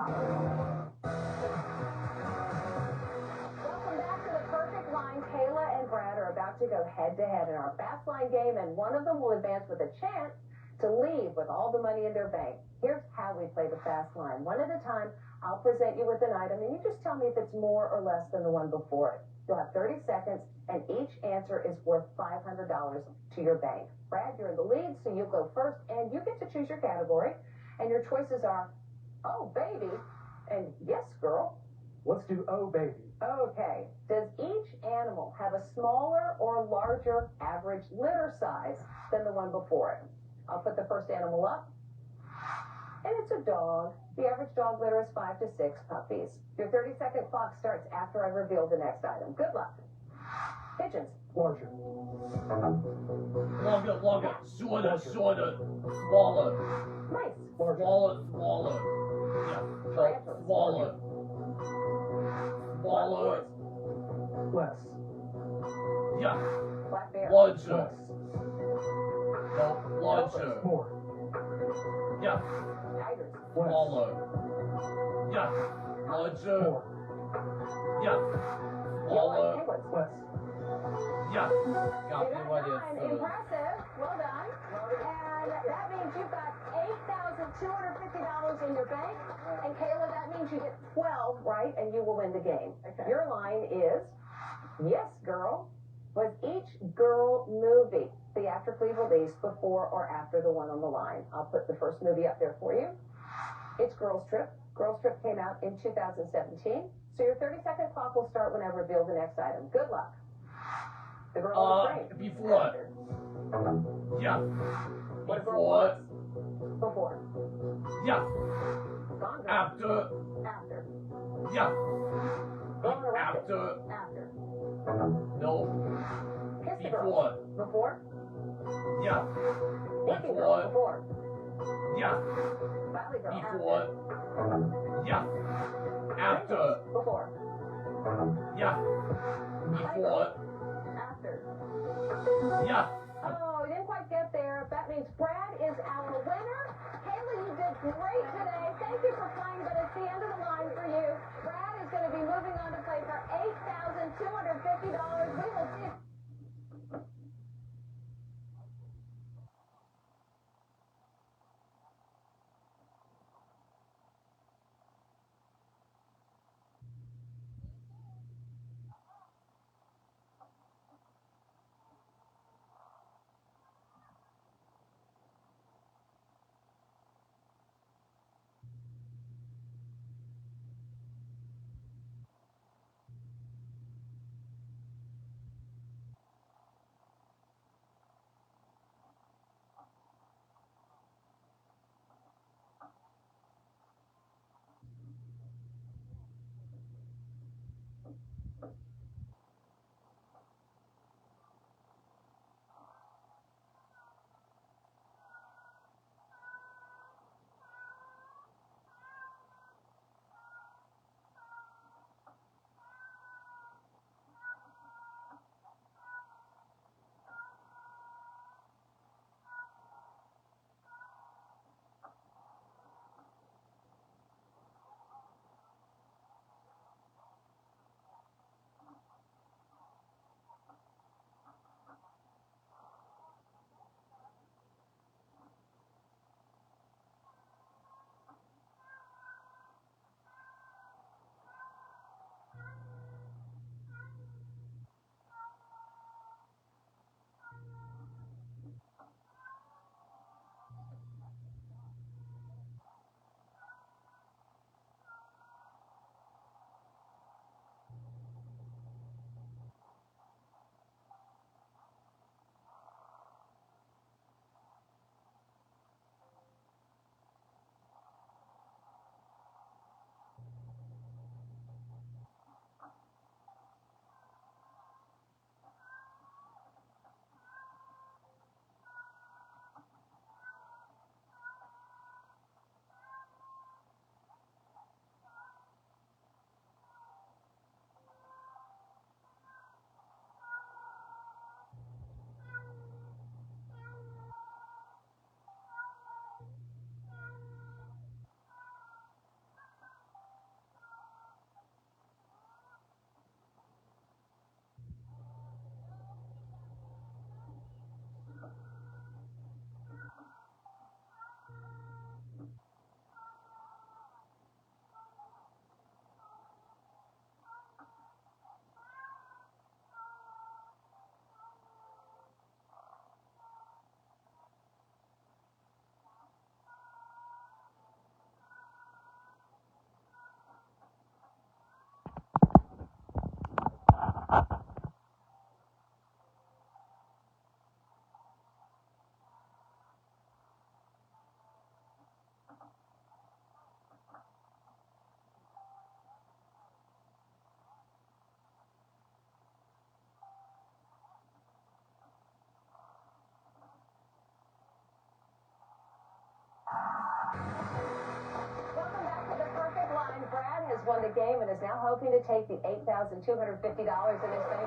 Speaker 18: Welcome back to the Perfect Line. Kayla and Brad are about to go head-to-head in our Fast Line game, and one of them will advance with a chance to leave with all the money in their bank. Here's how we play the Fast Line. One at a time, I'll present you with an item, and you just tell me if it's more or less than the one before it. You'll have 30 seconds, and each answer is worth $500 to your bank. Brad, you're in the lead, so you go first, and you get to choose your category. And your choices are, oh, baby, and yes, girl.
Speaker 2: Let's do oh, baby.
Speaker 18: Okay. Does each animal have a smaller or larger average litter size than the one before it? I'll put the first animal up. And it's a dog. The average dog litter is 5 to 6 puppies. Your 30-second clock starts after I reveal the next item. Good luck. Pigeons.
Speaker 2: Larger.
Speaker 12: Longer, shorter, smaller.
Speaker 18: Mice.
Speaker 12: Smaller. Yeah, smaller.
Speaker 2: Less.
Speaker 12: Yeah.
Speaker 18: Black bear.
Speaker 12: Larger.
Speaker 2: Less.
Speaker 12: No, larger.
Speaker 2: More.
Speaker 12: Yeah.
Speaker 18: Tigers.
Speaker 12: Smaller. Yeah. Larger.
Speaker 2: More.
Speaker 12: Yeah. Smaller.
Speaker 18: Penguins.
Speaker 2: Less.
Speaker 12: Yeah.
Speaker 18: You
Speaker 12: Got me
Speaker 18: got
Speaker 12: right
Speaker 18: 9.
Speaker 12: in.
Speaker 18: Impressive. Well done. And that means you've got $8,250 in your bank. And Kayla, that means you get 12, right? And you will win the game.
Speaker 17: Okay.
Speaker 18: Your line is, yes, girl. Was each girl movie theatrically released before or after the one on the line? I'll put the first movie up there for you. It's Girls Trip. Girls Trip came out in 2017. So your 30-second clock will start when I reveal the next item. Good luck. The girl on the train.
Speaker 12: Before. Yeah.
Speaker 18: What a girl
Speaker 12: Before.
Speaker 18: was. Before.
Speaker 12: Yeah.
Speaker 18: Gone Girl.
Speaker 12: After.
Speaker 18: After.
Speaker 12: Yeah.
Speaker 18: Gone Arrested.
Speaker 12: After.
Speaker 18: After.
Speaker 12: No.
Speaker 18: Kiss the
Speaker 12: Before.
Speaker 18: Girl. Before.
Speaker 12: Yeah.
Speaker 18: Naked Girl.
Speaker 12: Before.
Speaker 18: Before.
Speaker 12: Yeah.
Speaker 18: Valley Girl.
Speaker 12: Before. Yeah. After.
Speaker 18: Before.
Speaker 12: Yeah. Before.
Speaker 18: After.
Speaker 12: Yeah.
Speaker 18: Oh, you didn't quite get there. That means Brad is our winner. Kayla, you did great today. Thank you for playing, but it's the end of the line for you. Brad is going to be moving on to play for $8,250. We will see. has won the game and is now hoping to take the $8,250 in his bank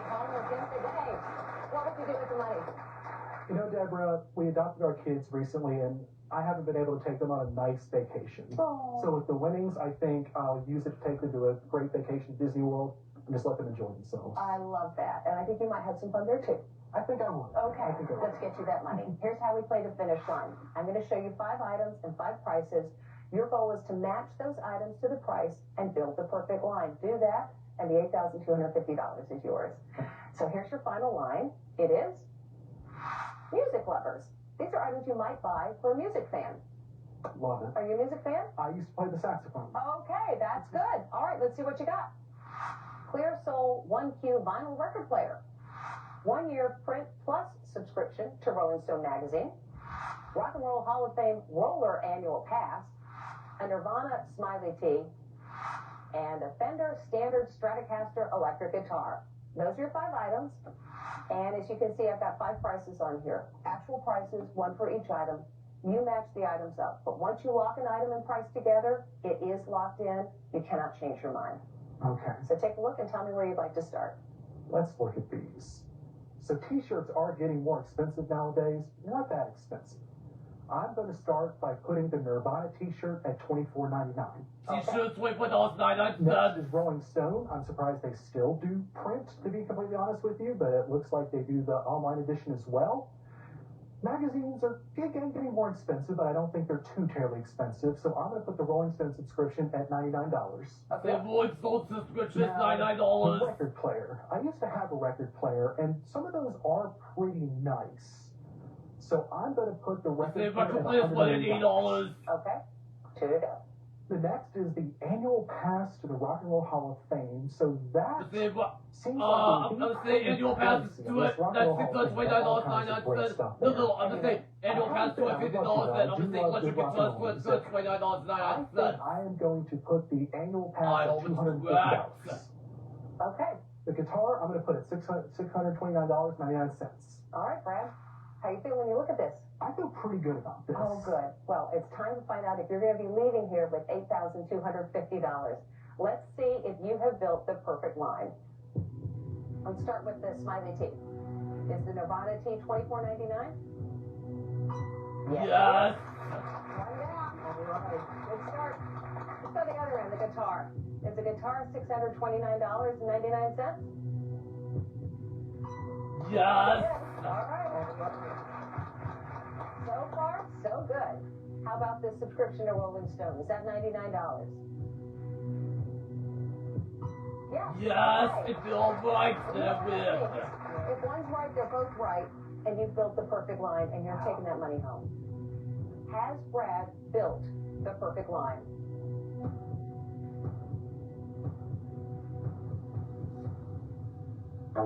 Speaker 18: home with him today. What would you do with the money?
Speaker 2: You know, Deborah, we adopted our kids recently, and I haven't been able to take them on a nice vacation.
Speaker 18: Oh.
Speaker 2: So with the winnings, I think I'll use it to take them to a great vacation at Disney World and just let them enjoy themselves.
Speaker 18: I love that, and I think you might have some fun there too.
Speaker 2: I think I will.
Speaker 18: Okay, let's get you that money. Here's how we play the finish line. I'm going to show you 5 items and 5 prices. Your goal is to match those items to the price and build the perfect line. Do that, and the $8,250 is yours. So here's your final line. It is music lovers. These are items you might buy for a music fan.
Speaker 2: Love it.
Speaker 18: Are you a music fan?
Speaker 2: I used to play the saxophone.
Speaker 18: Okay, that's good. All right, let's see what you got. Clear Soul 1Q vinyl record player. 1-year print plus subscription to Rolling Stone magazine. Rock and Roll Hall of Fame roller annual pass. A Nirvana Smiley tee. And a Fender Standard Stratocaster electric guitar. Those are your 5 items. And as you can see, I've got 5 prices on here. Actual prices, 1 for each item. You match the items up. But once you lock an item and price together, it is locked in. You cannot change your mind.
Speaker 2: Okay.
Speaker 18: So take a look and tell me where you'd like to start.
Speaker 2: Let's look at these. So t-shirts are getting more expensive nowadays. Not that expensive. I'm going to start by putting the Nirvana t-shirt at $24.99.
Speaker 12: T-shirts $24.99.
Speaker 2: Next is Rolling Stone. I'm surprised they still do print, to be completely honest with you, but it looks like they do the online edition as well. Magazines are getting more expensive, but I don't think they're too terribly expensive, so I'm going to put the Rolling Stone subscription at $99.
Speaker 12: The Rolling Stone subscription is
Speaker 2: Now,
Speaker 12: $99.
Speaker 2: record player. I used to have a record player, and some of those are pretty nice. So I'm going to put the record player at $180.
Speaker 18: Okay, 2 to go.
Speaker 2: The next is the annual pass to the Rock and Roll Hall of Fame. So that seems like
Speaker 12: I'm gonna say annual pass to it. That's $629.99. No, I'm gonna say annual pass to it $50. Then I'm gonna say electric guitar to it $29.99.
Speaker 2: I am going to put the annual pass at $250.
Speaker 18: Okay.
Speaker 2: The guitar, I'm going to put at $629.99.
Speaker 18: All right, Brad. How you feel when you look at this?
Speaker 2: I feel pretty good about this.
Speaker 18: Oh, good. Well, it's time to find out if you're going to be leaving here with $8,250. Let's see if you have built the perfect line. Let's start with the Smiley tee. Is the Nirvana tee $24.99?
Speaker 12: Yes.
Speaker 18: One down. All right. Good start. Let's go to the other end, the guitar. Is the guitar $629.99?
Speaker 12: Yes.
Speaker 18: All right. So far, so good. How about this subscription to Rolling Stone? Is that $99? Yes.
Speaker 12: Yes,
Speaker 18: right.
Speaker 12: it's all right.
Speaker 18: If one's right, they're both right, and you've built the perfect line, and you're taking that money home. Has Brad built the perfect line?
Speaker 12: No.